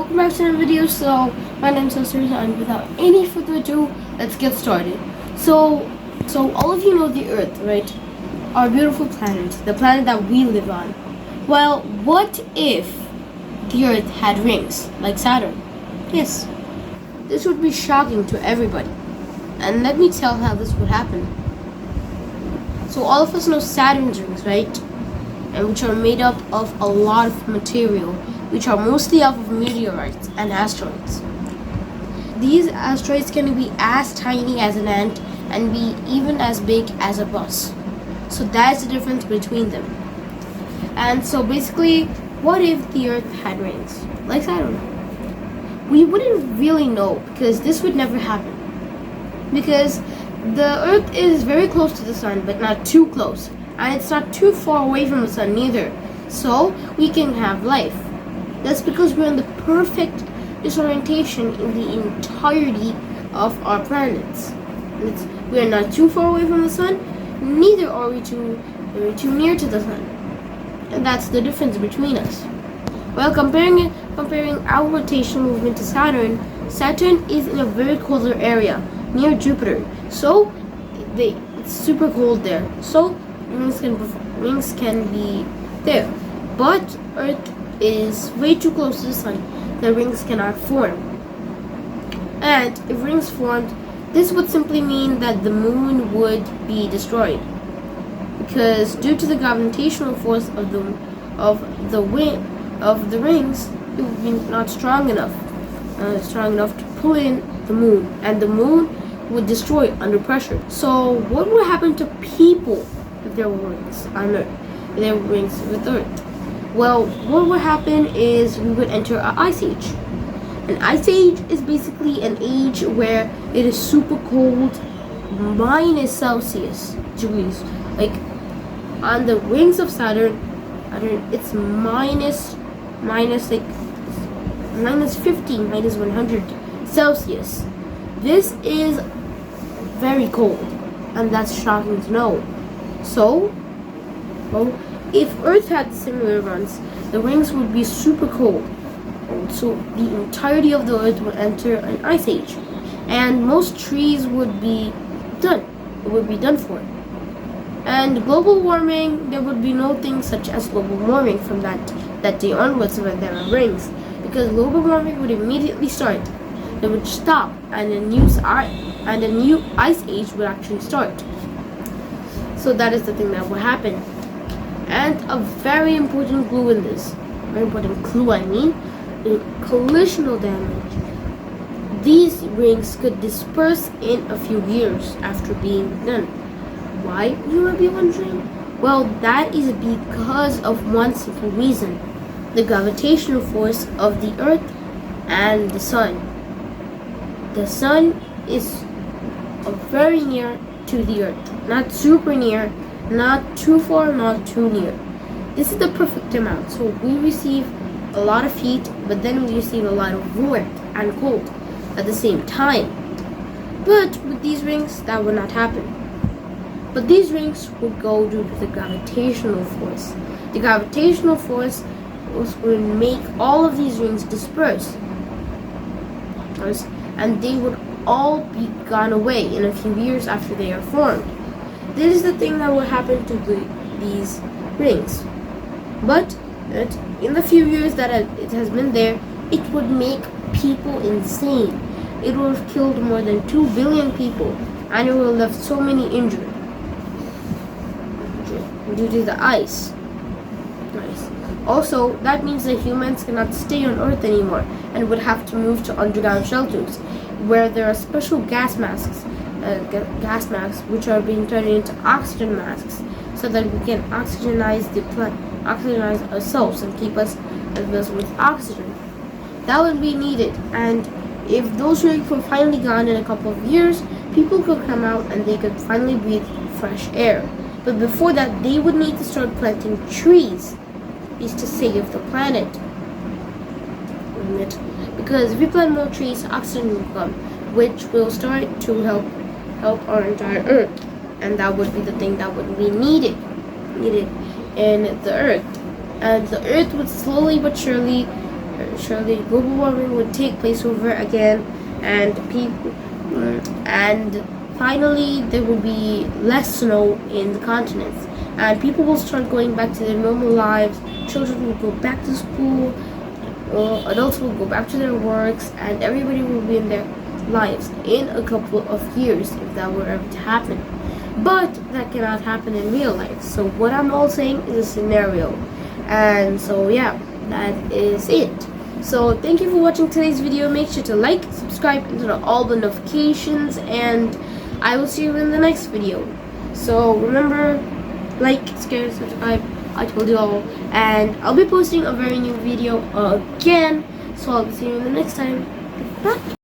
welcome back to another video. So my name is Sirius, and without any further ado, let's get started. So all of you know the Earth, right? Our beautiful planet, the planet that we live on. Well, what if the Earth had rings like Saturn? Yes, this would be shocking to everybody. And let me tell how this would happen. So all of us know Saturn's rings, right? And which are made up of a lot of material, which are mostly off of meteorites and asteroids. These asteroids can be as tiny as an ant and be even as big as a bus. So that's the difference between them. And so basically, what if the Earth had rings like Saturn? We wouldn't really know, because this would never happen. Because the Earth is very close to the Sun, but not too close. And it's not too far away from the Sun neither. So we can have life. That's because we're in the perfect disorientation in the entirety of our planets. We are not too far away from the Sun, neither are we too near to the Sun. And that's the difference between us. Well, comparing our rotational movement to Saturn is in a very colder area near Jupiter. So it's super cold there. So rings can be there. But Earth is way too close to the Sun. The rings cannot form. And if rings formed, this would simply mean that the Moon would be destroyed, because due to the gravitational force of the rings, it would be not strong enough to pull in the Moon, and the Moon would destroy under pressure. So what would happen to people if there were rings on Earth? If there were rings with Earth? Well, what would happen is we would enter an ice age. An ice age is basically an age where it is super cold, minus Celsius degrees. Like on the rings of Saturn, it's minus 50, minus 100 Celsius. This is very cold, and that's shocking to know. So, if Earth had similar runs, the rings would be super cold. So the entirety of the Earth would enter an ice age, and most trees would be done. It would be done for. And global warming, there would be no things such as global warming from that day onwards when there are rings, because global warming would immediately start. It would stop, and a new ice age would actually start. So that is the thing that would happen. And a very important clue, collisional damage. These rings could disperse in a few years after being done. Why, you might be wondering? Well, that is because of one simple reason: the gravitational force of the Earth and the Sun. The Sun is very near to the Earth, not super near, not too far, not too near. This is the perfect amount. So we receive a lot of heat, but then we receive a lot of warmth and cold at the same time. But with these rings, that would not happen. But these rings would go due to the gravitational force. The gravitational force would make all of these rings disperse, and they would all be gone away in a few years after they are formed. This is the thing that will happen to these rings. But in the few years that it has been there, it would make people insane. It would have killed more than 2 billion people, and it would have left so many injured due to the ice. Also, that means that humans cannot stay on Earth anymore and would have to move to underground shelters, where there are special gas masks which are being turned into oxygen masks, so that we can oxygenize ourselves and keep us with oxygen. That would be needed, and if those rings were finally gone in a couple of years, people could come out and they could finally breathe fresh air. But before that, they would need to start planting trees, is to save the planet. Because if we plant more trees, oxygen will come, which will start to help our entire Earth, and that would be the thing that would be needed in the Earth. And the Earth would slowly but surely surely global warming would take place over again, and people, and finally there will be less snow in the continents, and people will start going back to their normal lives. Children will go back to school, adults will go back to their works, and everybody will be in their lives in a couple of years if that were ever to happen. But that cannot happen in real life. So what I'm all saying is a scenario. And so yeah, that is it. So thank you for watching today's video. Make sure to like, subscribe, and turn on all the notifications, and I will see you in the next video. So remember, like, share, subscribe, I told you all, and I'll be posting a very new video again. So I'll see you in the next time. Bye.